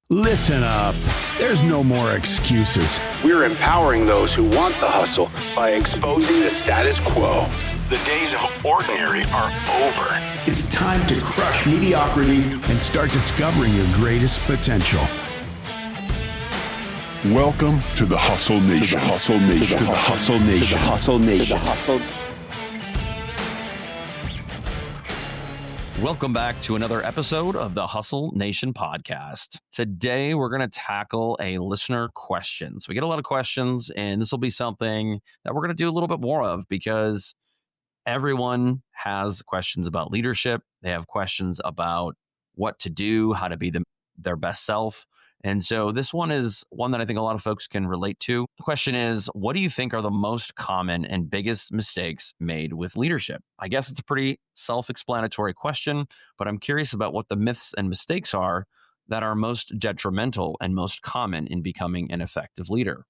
Listen up. There's no more excuses. We're empowering those who want the hustle by exposing the status quo. The days of ordinary are over. It's time to crush mediocrity and start discovering your greatest potential. Welcome to the Hustle Nation. To the Hustle Nation. To the Hustle Nation. To the Hustle Nation. To the Hustle. Welcome back to another episode of the Hustle Nation podcast. Today, we're going to tackle a listener question. So we get a lot of questions, and this will be something that we're going to do a little bit more of because everyone has questions about leadership. They have questions about what to do, how to be their best self. And so this one is one that I think a lot of folks can relate to. The question is, what do you think are the most common and biggest mistakes made with leadership? I guess it's a pretty self-explanatory question, but I'm curious about what the myths and mistakes are that are most detrimental and most common in becoming an effective leader.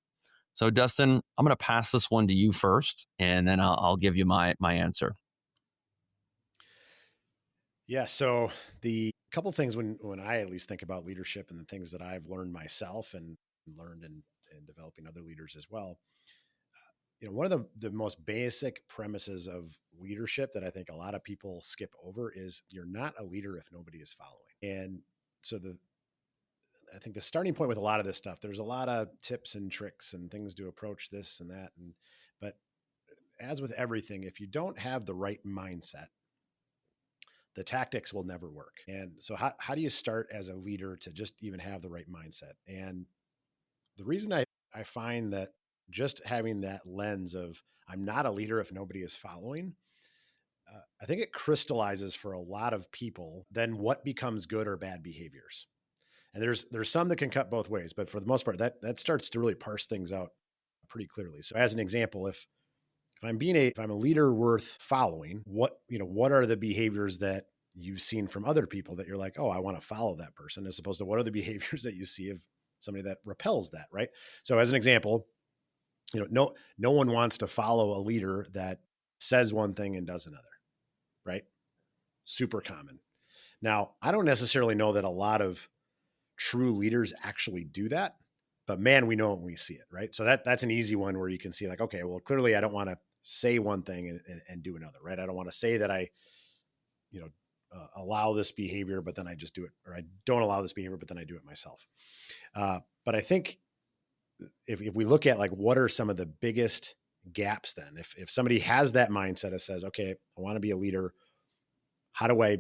So Dustin, I'm going to pass this one to you first, and then I'll give you my answer. Yeah. So the couple things when I at least think about leadership and the things that I've learned myself and learned in developing other leaders as well. One of the most basic premises of leadership that I think a lot of people skip over is you're not a leader if nobody is following. And so I think the starting point with a lot of this stuff, there's a lot of tips and tricks and things to approach this and that. But as with everything, if you don't have the right mindset, the tactics will never work. And so how do you start as a leader to just even have the right mindset? And the reason I find that just having that lens of I'm not a leader if nobody is following, I think it crystallizes for a lot of people then what becomes good or bad behaviors. And there's some that can cut both ways, but for the most part, that starts to really parse things out pretty clearly. So as an example, if I'm a leader worth following, what are the behaviors that you've seen from other people that you're like, oh, I want to follow that person, as opposed to what are the behaviors that you see of somebody that repels that, right? So as an example, no one wants to follow a leader that says one thing and does another, right? Super common. Now, I don't necessarily know that a lot of true leaders actually do that, but man, we know it when we see it, right? So that's an easy one where you can see like, okay, well, clearly I don't want to say one thing and do another, right? I don't want to say that I, allow this behavior, but then I just do it, or I don't allow this behavior, but then I do it myself. But I think if we look at like, what are some of the biggest gaps then, if somebody has that mindset that says, okay, I want to be a leader, how do I,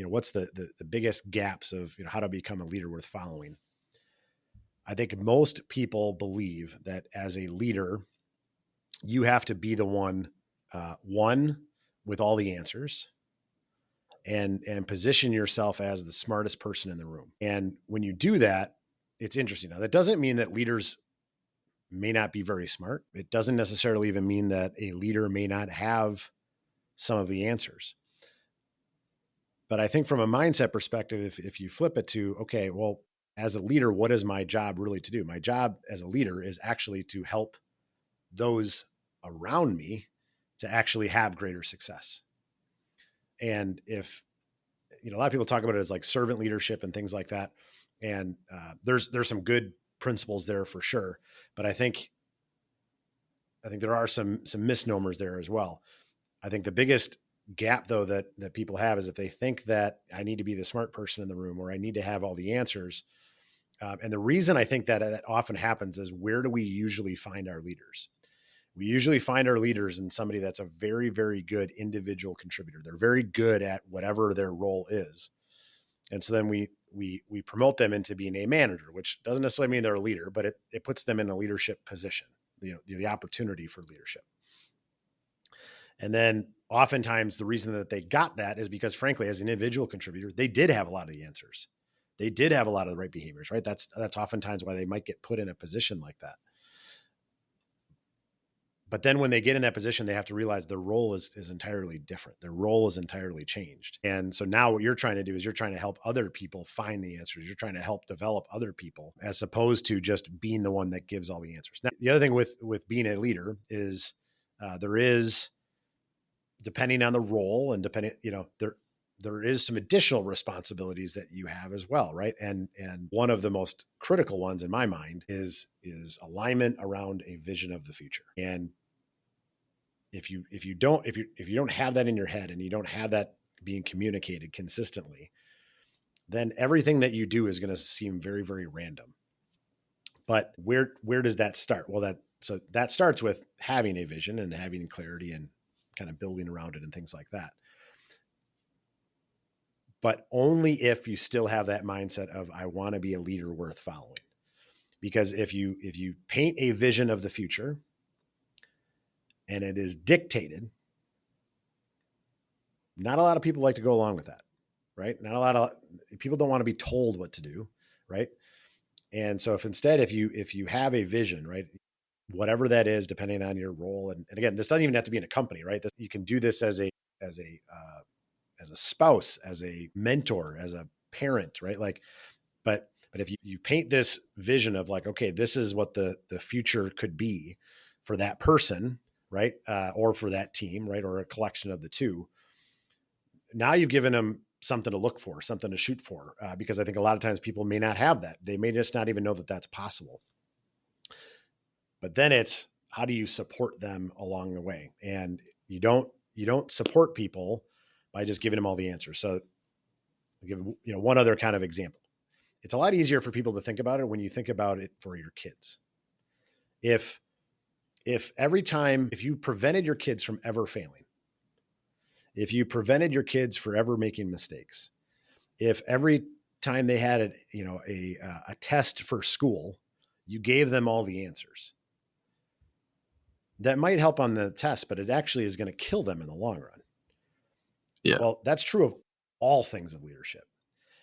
what's the biggest gaps of, how to become a leader worth following? I think most people believe that as a leader, you have to be the one with all the answers and position yourself as the smartest person in the room. And when you do that, it's interesting. Now, that doesn't mean that leaders may not be very smart. It doesn't necessarily even mean that a leader may not have some of the answers. But I think from a mindset perspective, if you flip it to, okay, well, as a leader, what is my job really to do? My job as a leader is actually to help those around me to actually have greater success. And if, a lot of people talk about it as like servant leadership and things like that. And there's some good principles there for sure. But I think there are some misnomers there as well. I think the biggest gap though that people have is if they think that I need to be the smart person in the room or I need to have all the answers. And the reason I think that often happens is, where do we usually find our leaders? We usually find our leaders in somebody that's a very, very good individual contributor. They're very good at whatever their role is. And so then we promote them into being a manager, which doesn't necessarily mean they're a leader, but it puts them in a leadership position, the opportunity for leadership. And then oftentimes the reason that they got that is because, frankly, as an individual contributor, they did have a lot of the answers. They did have a lot of the right behaviors, right? That's oftentimes why they might get put in a position like that. But then when they get in that position, they have to realize their role is entirely different. Their role is entirely changed. And so now what you're trying to do is you're trying to help other people find the answers. You're trying to help develop other people, as opposed to just being the one that gives all the answers. Now, the other thing with being a leader is there is, depending on the role and there is some additional responsibilities that you have as well, right? And one of the most critical ones in my mind is alignment around a vision of the future. And if you don't have that in your head and you don't have that being communicated consistently, then everything that you do is going to seem very, very random. But where does that start? Well, that starts with having a vision and having clarity and kind of building around it and things like that. But only if you still have that mindset of, I want to be a leader worth following. Because if you paint a vision of the future and it is dictated, not a lot of people like to go along with that, right? Not a lot of people don't want to be told what to do, right? And so if instead, if you have a vision, right, whatever that is, depending on your role, and again, this doesn't even have to be in a company, right? You can do this as a spouse, as a mentor, as a parent, right? Like, but if you paint this vision of like, okay, this is what the future could be for that person, right? Or for that team, right? Or a collection of the two. Now you've given them something to look for, something to shoot for, because I think a lot of times people may not have that. They may just not even know that that's possible. But then it's, how do you support them along the way? And you don't support people by just giving them all the answers. So I'll give one other kind of example. It's a lot easier for people to think about it when you think about it for your kids. If you prevented your kids from ever failing, if you prevented your kids from ever making mistakes, if every time they had a test for school, you gave them all the answers, that might help on the test, but it actually is going to kill them in the long run. Yeah. Well, that's true of all things of leadership.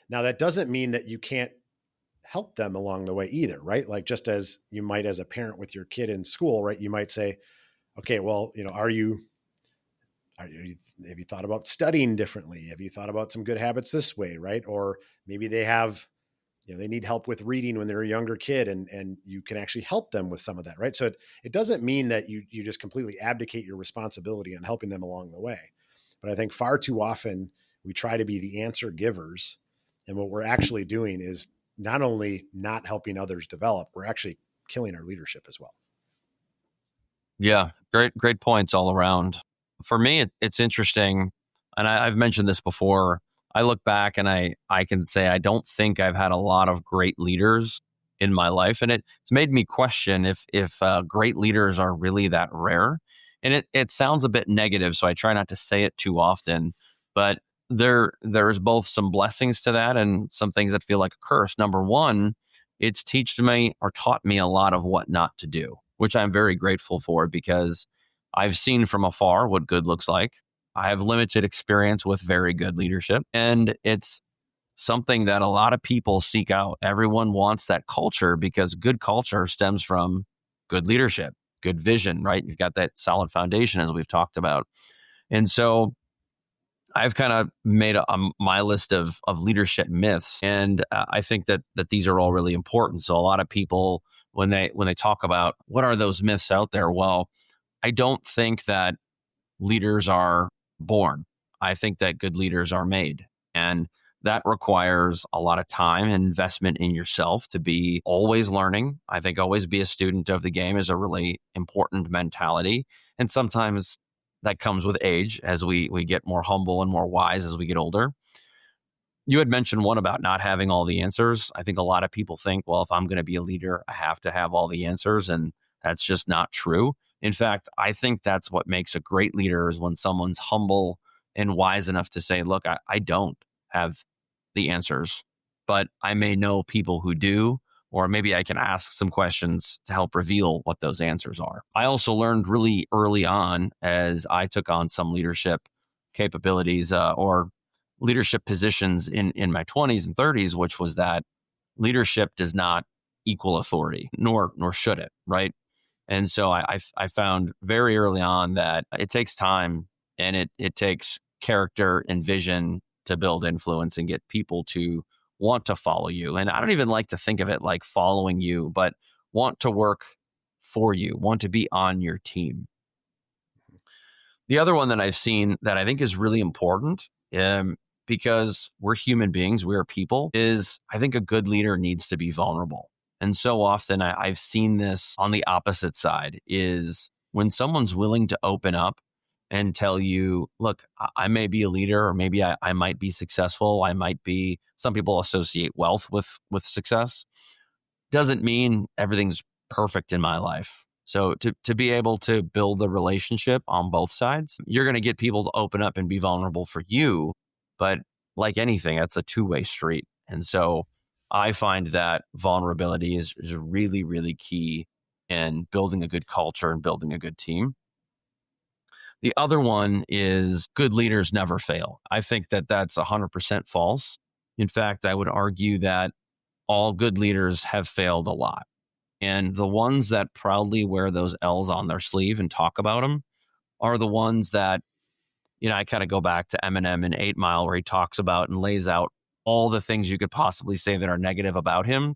Now, that doesn't mean that you can't help them along the way either, right? Like, just as you might as a parent with your kid in school, right? You might say, okay, well, have you thought about studying differently? Have you thought about some good habits this way, right? Or maybe they have, they need help with reading when they're a younger kid, and you can actually help them with some of that, right? So it doesn't mean that you just completely abdicate your responsibility on helping them along the way. But I think far too often we try to be the answer givers, and what we're actually doing is not only not helping others develop, we're actually killing our leadership as well. Yeah, great points all around. For me, it's interesting, and I've mentioned this before. I look back and I can say I don't think I've had a lot of great leaders in my life, and it's made me question if great leaders are really that rare. And it sounds a bit negative, so I try not to say it too often. But there's both some blessings to that and some things that feel like a curse. Number one, it's taught me a lot of what not to do, which I'm very grateful for, because I've seen from afar what good looks like. I have limited experience with very good leadership, and it's something that a lot of people seek out. Everyone wants that culture because good culture stems from good leadership, good vision, right? You've got that solid foundation, as we've talked about. And so I've kind of made my list of leadership myths, and I think that these are all really important. So a lot of people, when they talk about what are those myths out there, well, I don't think that leaders are born. I think that good leaders are made, and that requires a lot of time and investment in yourself to be always learning. I think always be a student of the game is a really important mentality, and sometimes that comes with age as we get more humble and more wise as we get older. You had mentioned one about not having all the answers. I think a lot of people think, well, if I'm going to be a leader, I have to have all the answers, and that's just not true. In fact, I think that's what makes a great leader, is when someone's humble and wise enough to say, look, I don't have the answers, but I may know people who do, or maybe I can ask some questions to help reveal what those answers are. I also learned really early on, as I took on some leadership capabilities or leadership positions in my 20s and 30s, which was that leadership does not equal authority, nor should it, right? And so I found very early on that it takes time, and it takes character and vision to build influence and get people to want to follow you. And I don't even like to think of it like following you, but want to work for you, want to be on your team. The other one that I've seen that I think is really important because we're human beings, we are people, is I think a good leader needs to be vulnerable. And so often I've seen this on the opposite side is when someone's willing to open up and tell you, look, I may be a leader, or maybe I might be successful. I might be, some people associate wealth with success. Doesn't mean everything's perfect in my life. So to be able to build a relationship on both sides, you're going to get people to open up and be vulnerable for you. But like anything, it's a two-way street. And so I find that vulnerability is really, really key in building a good culture and building a good team. The other one is good leaders never fail. I think that that's 100% false. In fact, I would argue that all good leaders have failed a lot. And the ones that proudly wear those L's on their sleeve and talk about them are the ones that, I kind of go back to Eminem in 8 Mile, where he talks about and lays out all the things you could possibly say that are negative about him.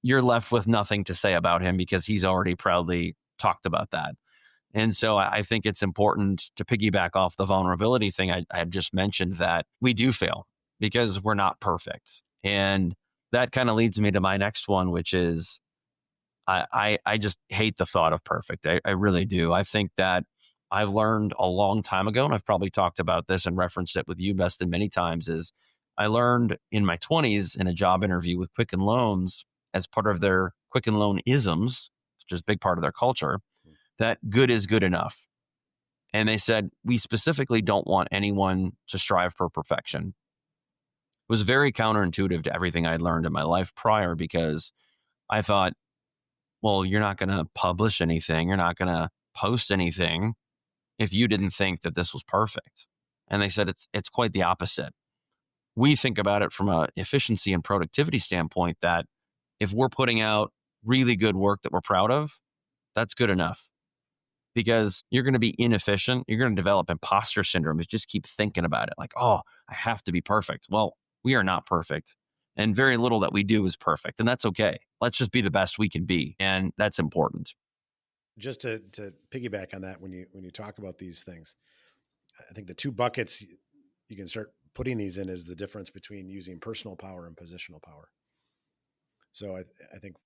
You're left with nothing to say about him because he's already proudly talked about that. And so I think it's important to piggyback off the vulnerability thing I just mentioned, that we do fail because we're not perfect. And that kind of leads me to my next one, which is I just hate the thought of perfect. I really do. I think that I've learned a long time ago, and I've probably talked about this and referenced it with you, Beston, many times, is I learned in my 20s in a job interview with Quicken Loans as part of their Quicken Loan isms, which is a big part of their culture, that good is good enough. And they said, we specifically don't want anyone to strive for perfection. It was very counterintuitive to everything I'd learned in my life prior, because I thought, well, you're not going to publish anything. You're not going to post anything if you didn't think that this was perfect. And they said, it's quite the opposite. We think about it from an efficiency and productivity standpoint, that if we're putting out really good work that we're proud of, that's good enough. Because you're going to be inefficient. You're going to develop imposter syndrome. You just keep thinking about it like, oh, I have to be perfect. Well, we are not perfect. And very little that we do is perfect. And that's okay. Let's just be the best we can be. And that's important. Just to piggyback on that, when you talk about these things, I think the two buckets you can start putting these in is the difference between using personal power and positional power. So I think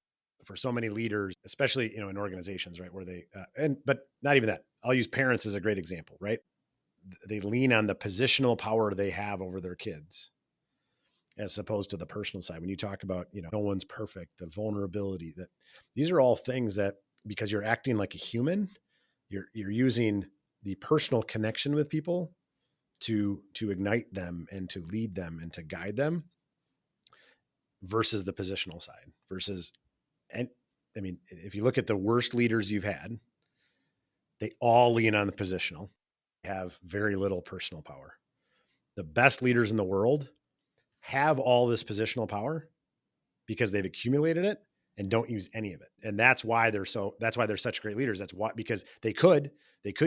for so many leaders, especially, in organizations, right, where they, but not even that, I'll use parents as a great example, right? They lean on the positional power they have over their kids, as opposed to the personal side. When you talk about, no one's perfect, the vulnerability, that these are all things that, because you're acting like a human, you're using the personal connection with people to ignite them and to lead them and to guide them, versus the positional side. And I mean, if you look at the worst leaders you've had, they all lean on the positional, have very little personal power. The best leaders in the world have all this positional power because they've accumulated it and don't use any of it. And that's why they're such great leaders. That's why, because they could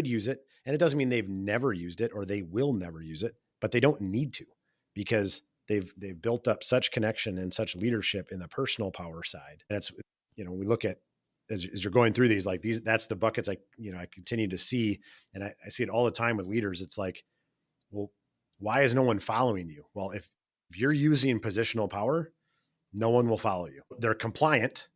use it. And it doesn't mean they've never used it or they will never use it, but they don't need to, because they've built up such connection and such leadership in the personal power side. And it's, when we look at, as you're going through these, like these, that's the buckets I continue to see. And I see it all the time with leaders. It's like, well, why is no one following you? Well, if you're using positional power, no one will follow you. They're compliant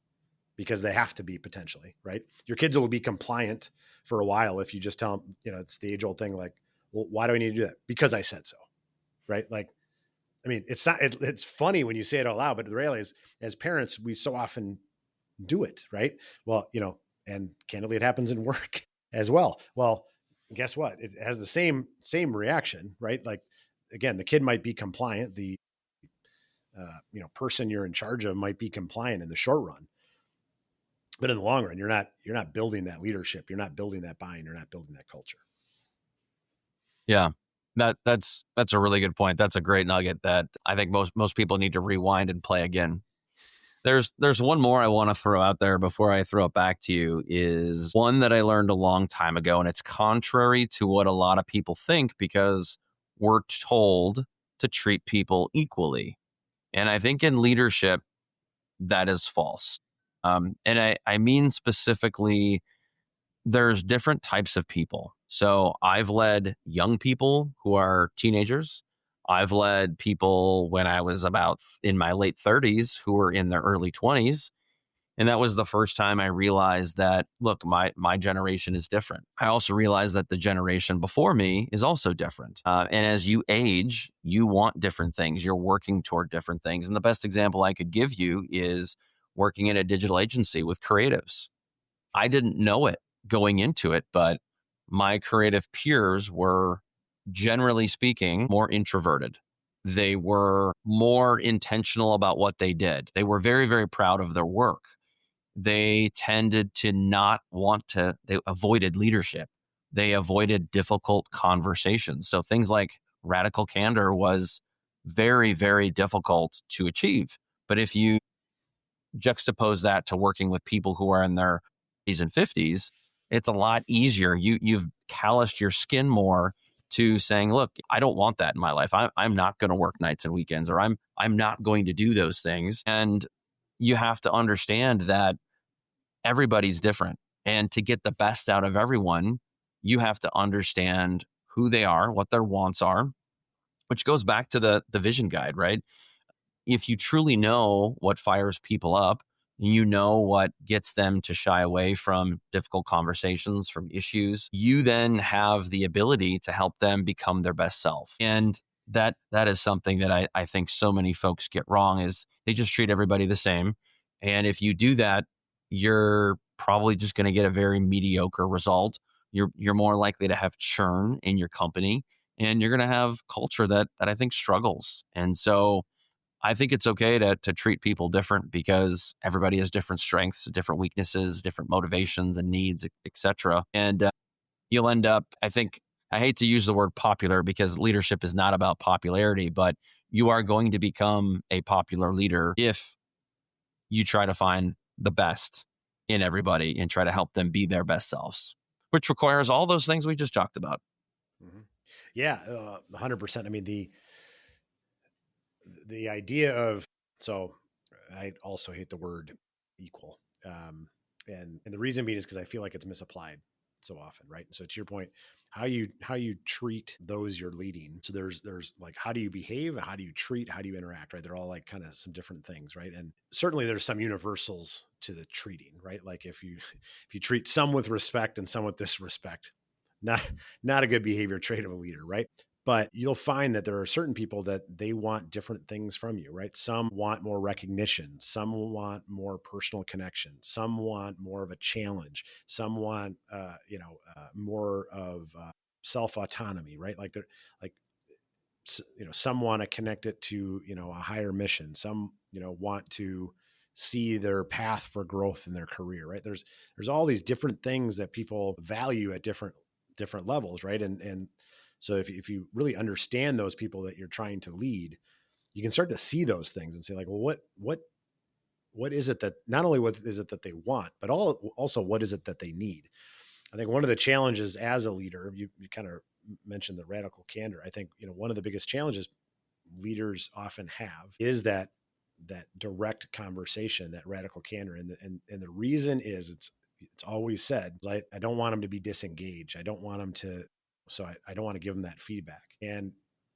because they have to be, potentially, right? Your kids will be compliant for a while if you just tell them, it's the age old thing, like, well, why do I need to do that? Because I said so, right? Like, I mean, it's funny when you say it out loud, but the reality is, as parents, we so often do it, right? Well, and candidly, it happens in work as well. Well, guess what? It has the same reaction, right? Like, again, the kid might be compliant. The person you're in charge of might be compliant in the short run, but in the long run, you're not building that leadership. You're not building that buy-in. You're not building that culture. Yeah, that's a really good point. That's a great nugget that I think most people need to rewind and play again. There's one more I want to throw out there before I throw it back to you, is one that I learned a long time ago, and it's contrary to what a lot of people think, because we're told to treat people equally. And I think in leadership, that is false. And I mean specifically, there's different types of people. So I've led young people who are teenagers. I've led people when I was about in my late 30s who were in their early 20s. And that was the first time I realized that, look, my generation is different. I also realized that the generation before me is also different. And as you age, you want different things. You're working toward different things. And the best example I could give you is working in a digital agency with creatives. I didn't know it going into it, but my creative peers were, generally speaking, more introverted. They were more intentional about what they did. They were very, very proud of their work. They tended to not want to, they avoided leadership. They avoided difficult conversations. So things like radical candor was very, very difficult to achieve. But if you juxtapose that to working with people who are in their 40s and 50s, it's a lot easier. You've calloused your skin more to saying, look, I don't want that in my life. I'm not going to work nights and weekends, or I'm not going to do those things. And you have to understand that everybody's different. And to get the best out of everyone, you have to understand who they are, what their wants are, which goes back to the vision guide, right? If you truly know what fires people up, you know what gets them to shy away from difficult conversations, from issues, you then have the ability to help them become their best self. And that is something that I think so many folks get wrong, is they just treat everybody the same. And if you do that, you're probably just going to get a very mediocre result. You're more likely to have churn in your company, and you're going to have culture that I think struggles. And so I think it's okay to treat people different, because everybody has different strengths, different weaknesses, different motivations and needs, et cetera. And you'll end up, I think, I hate to use the word popular, because leadership is not about popularity, but you are going to become a popular leader if you try to find the best in everybody and try to help them be their best selves, which requires all those things we just talked about. Mhm. Yeah, 100%. I mean, the idea of, so I also hate the word equal. And the reason being is because I feel like it's misapplied so often, right? So to your point, how you treat those you're leading. So there's like, how do you behave? How do you treat? How do you interact? Right? They're all like kind of some different things, right? And certainly there's some universals to the treating, right? Like if you treat some with respect and some with disrespect, not not a good behavior trait of a leader, right? But you'll find that there are certain people that they want different things from you, right? Some want more recognition. Some want more personal connection. Some want more of a challenge. Some want, more of self autonomy, right? Like they're like, some want to connect it to, a higher mission. Some, want to see their path for growth in their career, right? There's all these different things that people value at different levels, right? And so if you really understand those people that you're trying to lead, you can start to see those things and say like, well, what is it that, not only what is it that they want, but also what is it that they need? I think one of the challenges as a leader, you kind of mentioned the radical candor. I think, one of the biggest challenges leaders often have is that direct conversation, that radical candor. And the reason is it's always said, I don't want them to be disengaged. I don't want them to, so I don't want to give them that feedback. And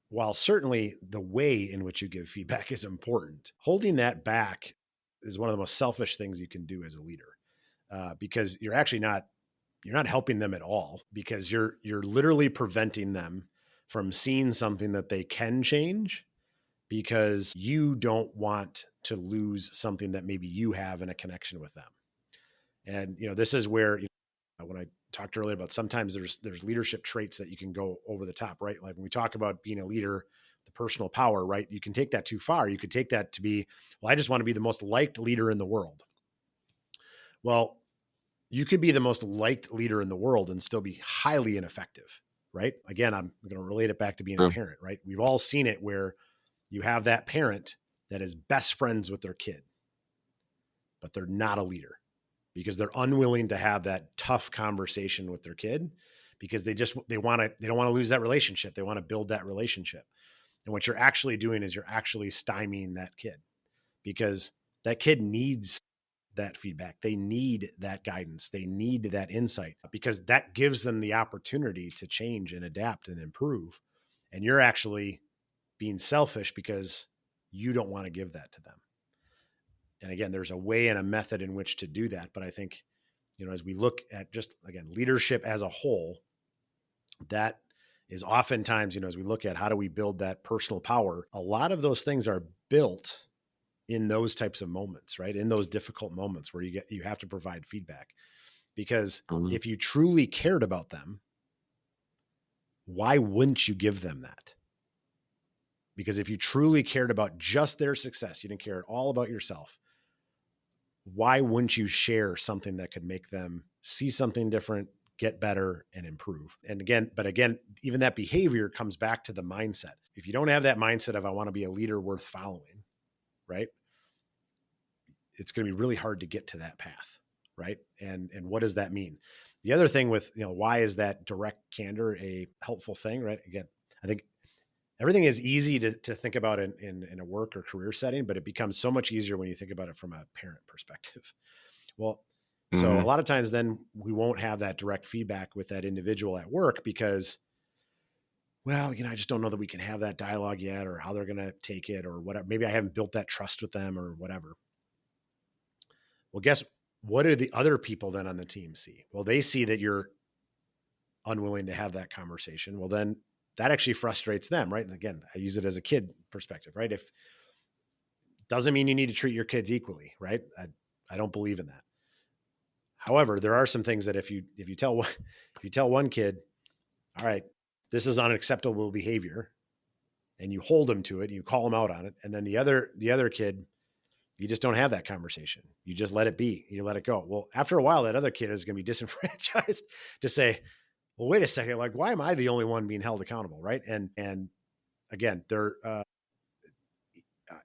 while certainly the way in which you give feedback is important, holding that back is one of the most selfish things you can do as a leader, because you're not helping them at all, because you're literally preventing them from seeing something that they can change, because you don't want to lose something that maybe you have in a connection with them. And, this is where, when I talked earlier about sometimes there's leadership traits that you can go over the top, right? Like when we talk about being a leader, the personal power, right? You can take that too far. You could take that to be, well, I just want to be the most liked leader in the world. Well, you could be the most liked leader in the world and still be highly ineffective, right? Again, I'm going to relate it back to being a parent, right? We've all seen it where you have that parent that is best friends with their kid, but they're not a leader because they're unwilling to have that tough conversation with their kid, because they don't want to lose that relationship. They want to build that relationship. And what you're actually doing is you're actually stymieing that kid, because that kid needs that feedback. They need that guidance. They need that insight, because that gives them the opportunity to change and adapt and improve. And you're actually being selfish because you don't want to give that to them. And again, there's a way and a method in which to do that. But I think, as we look at just, again, leadership as a whole, that is oftentimes, as we look at how do we build that personal power, a lot of those things are built in those types of moments, right? In those difficult moments where you have to provide feedback. Because if you truly cared about them, why wouldn't you give them that? Because if you truly cared about just their success, you didn't care at all about yourself, why wouldn't you share something that could make them see something different, get better, and improve? And again, even that behavior comes back to the mindset. If you don't have that mindset of, I want to be a leader worth following, right? It's going to be really hard to get to that path, right? And what does that mean? The other thing with, why is that direct candor a helpful thing, right? Again, I think everything is easy to think about in a work or career setting, but it becomes so much easier when you think about it from a parent perspective. Well, so a lot of times then we won't have that direct feedback with that individual at work because, well, I just don't know that we can have that dialogue yet, or how they're going to take it, or whatever. Maybe I haven't built that trust with them or whatever. Well, guess what do the other people then on the team see? Well, they see that you're unwilling to have that conversation. Well, then that actually frustrates them, right? And again, I use it as a kid perspective, right? If doesn't mean you need to treat your kids equally, right? I don't believe in that. However, there are some things that if you tell one kid, all right, this is unacceptable behavior, and you hold them to it, and you call them out on it, and then the other kid, you just don't have that conversation. You just let it be. You let it go. Well, after a while, that other kid is going to be disenfranchised to say, well, wait a second, like, why am I the only one being held accountable, right? And again, they're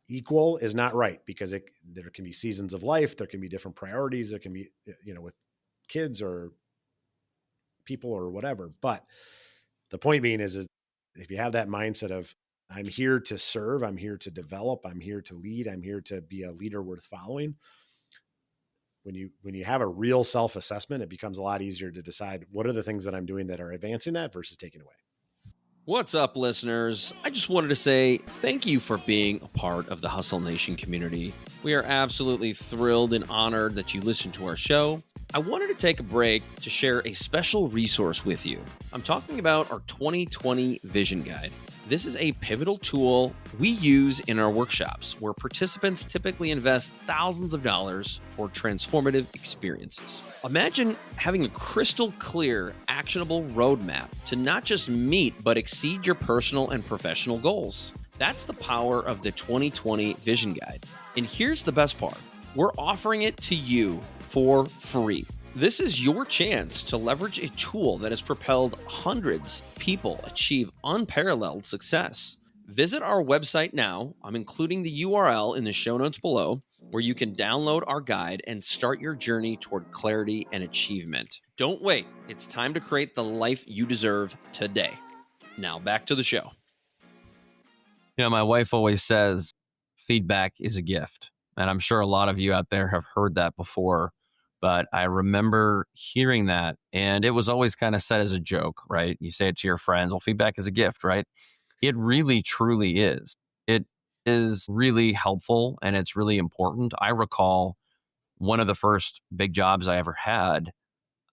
equal is not right, because there can be seasons of life, there can be different priorities, there can be, with kids or people or whatever. But the point being is if you have that mindset of, I'm here to serve, I'm here to develop, I'm here to lead, I'm here to be a leader worth following. When you have a real self-assessment, it becomes a lot easier to decide what are the things that I'm doing that are advancing that versus taking away. What's up, listeners? I just wanted to say thank you for being a part of the Hustle Nation community. We are absolutely thrilled and honored that you listen to our show. I wanted to take a break to share a special resource with you. I'm talking about our 2020 Vision Guide. This is a pivotal tool we use in our workshops where participants typically invest thousands of dollars for transformative experiences. Imagine having a crystal clear, actionable roadmap to not just meet, but exceed your personal and professional goals. That's the power of the 2020 Vision Guide. And here's the best part. We're offering it to you for free. This is your chance to leverage a tool that has propelled hundreds of people achieve unparalleled success. Visit our website now. I'm including the URL in the show notes below, where you can download our guide and start your journey toward clarity and achievement. Don't wait. It's time to create the life you deserve today. Now back to the show. My wife always says feedback is a gift. And I'm sure a lot of you out there have heard that before. But I remember hearing that, and it was always kind of said as a joke, right? You say it to your friends, well, feedback is a gift, right? It really, truly is. It is really helpful, and it's really important. I recall one of the first big jobs I ever had,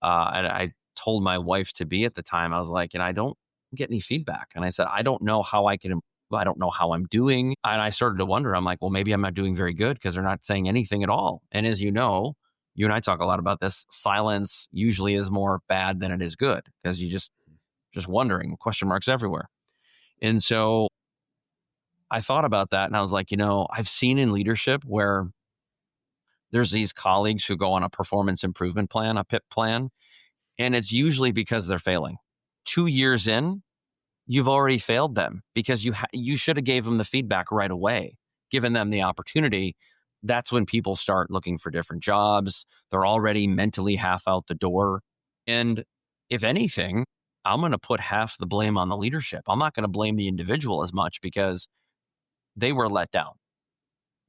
and I told my wife to be at the time, I was like, and I don't get any feedback. And I said, I don't know how I can improve. I don't know how I'm doing. And I started to wonder, I'm like, well, maybe I'm not doing very good because they're not saying anything at all. And as you know, you and I talk a lot about this. Silence usually is more bad than it is good because you just wondering, question marks everywhere. And so I thought about that and I was like, I've seen in leadership where there's these colleagues who go on a performance improvement plan, a PIP plan, and it's usually because they're failing. 2 years in, you've already failed them because you should have gave them the feedback right away, given them the opportunity. That's when people start looking for different jobs. They're already mentally half out the door. And if anything, I'm going to put half the blame on the leadership. I'm not going to blame the individual as much because they were let down.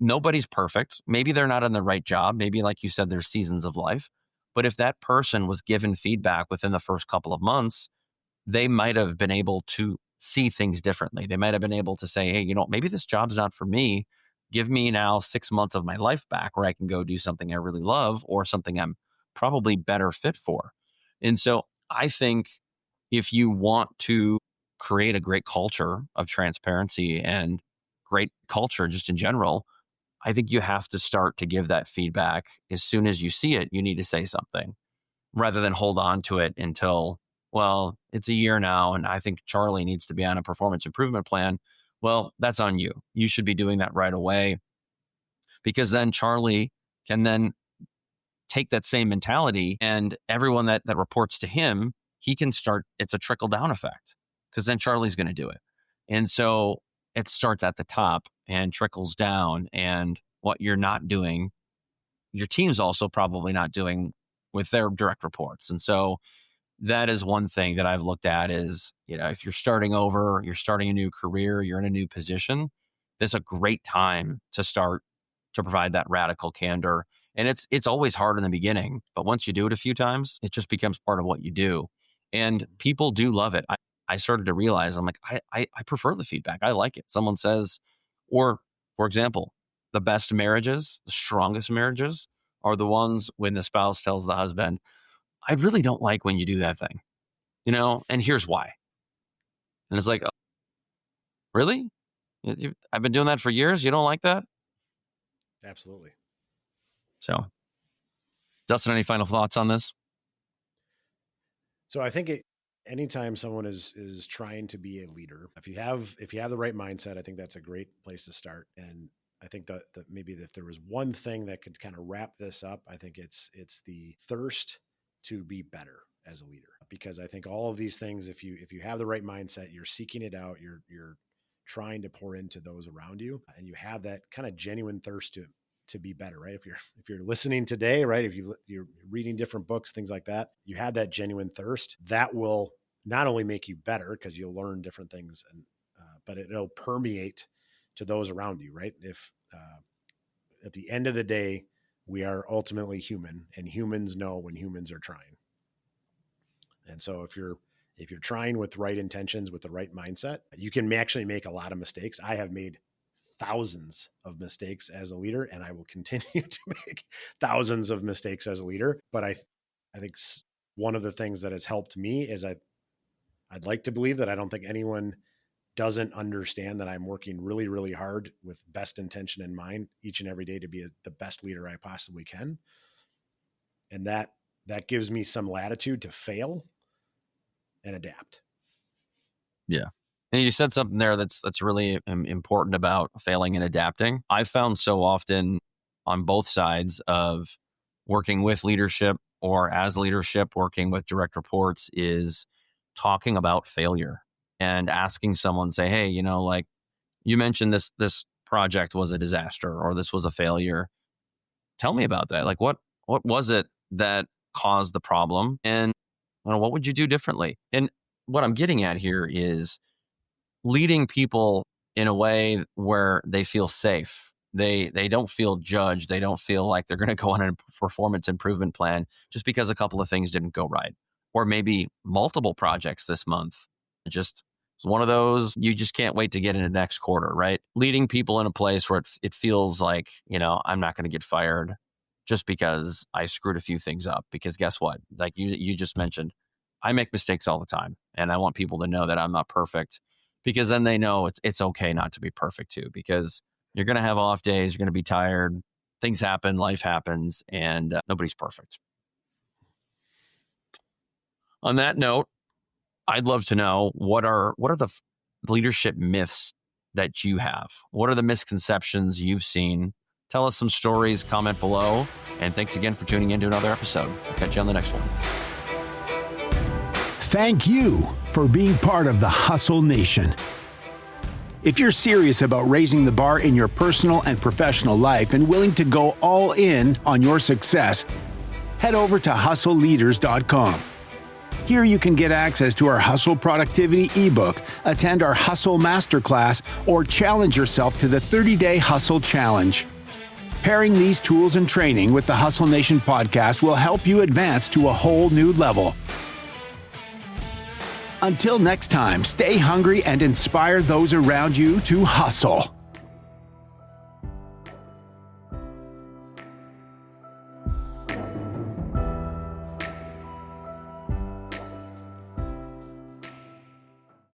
Nobody's perfect. Maybe they're not in the right job. Maybe, like you said, there's seasons of life. But if that person was given feedback within the first couple of months, they might have been able to see things differently. They might have been able to say, hey, maybe this job's not for me. Give me now 6 months of my life back where I can go do something I really love or something I'm probably better fit for. And so I think if you want to create a great culture of transparency and great culture just in general, I think you have to start to give that feedback. As soon as you see it, you need to say something rather than hold on to it until, well, it's a year now and I think Charlie needs to be on a performance improvement plan. Well, that's on you. You should be doing that right away, because then Charlie can then take that same mentality, and everyone that reports to him, he can start, it's a trickle down effect, because then Charlie's going to do it. And so it starts at the top and trickles down, and what you're not doing, your team's also probably not doing with their direct reports. And so that is one thing that I've looked at is, if you're starting over, you're starting a new career, you're in a new position, this is a great time to start to provide that radical candor. And it's always hard in the beginning, but once you do it a few times, it just becomes part of what you do. And people do love it. I started to realize, I'm like, I prefer the feedback. I like it. Someone says, or for example, the best marriages, the strongest marriages are the ones when the spouse tells the husband, I really don't like when you do that thing, and here's why. And it's like, oh, really? I've been doing that for years. You don't like that? Absolutely. So, Dustin, any final thoughts on this? So I think anytime someone is trying to be a leader, if you have the right mindset, I think that's a great place to start. And I think that maybe if there was one thing that could kind of wrap this up, I think it's the thirst to be better as a leader. Because I think all of these things, if you have the right mindset, you're seeking it out, you're trying to pour into those around you, and you have that kind of genuine thirst to be better, right? If you're listening today, right? If you're reading different books, things like that, you have that genuine thirst, that will not only make you better because you'll learn different things, and but it'll permeate to those around you, right? If at the end of the day, we are ultimately human, and humans know when humans are trying. And so if you're trying with right intentions, with the right mindset, you can actually make a lot of mistakes. I have made thousands of mistakes as a leader, and I will continue to make thousands of mistakes as a leader. But I think one of the things that has helped me is I'd like to believe that I don't think anyone doesn't understand that I'm working really, really hard with best intention in mind each and every day to be the best leader I possibly can. And that gives me some latitude to fail and adapt. Yeah. And you said something there that's really important about failing and adapting. I've found so often on both sides of working with leadership or as leadership, working with direct reports, is talking about failure and asking someone, say, hey, like you mentioned this project was a disaster or this was a failure. Tell me about that. Like what was it that caused the problem, and what would you do differently? And what I'm getting at here is leading people in a way where they feel safe. They don't feel judged. They don't feel like they're going to go on a performance improvement plan just because a couple of things didn't go right. Or maybe multiple projects this month. It's one of those, you just can't wait to get into next quarter, right? Leading people in a place where it feels like, I'm not going to get fired just because I screwed a few things up. Because guess what? Like you just mentioned, I make mistakes all the time, and I want people to know that I'm not perfect, because then they know it's okay not to be perfect too, because you're going to have off days, you're going to be tired, things happen, life happens, and nobody's perfect. On that note, I'd love to know what are the leadership myths that you have? What are the misconceptions you've seen? Tell us some stories, comment below, and thanks again for tuning in to another episode. I'll catch you on the next one. Thank you for being part of the Hustle Nation. If you're serious about raising the bar in your personal and professional life and willing to go all in on your success, head over to hustleleaders.com. Here you can get access to our Hustle Productivity ebook, attend our Hustle Masterclass, or challenge yourself to the 30-day Hustle Challenge. Pairing these tools and training with the Hustle Nation podcast will help you advance to a whole new level. Until next time, stay hungry and inspire those around you to hustle.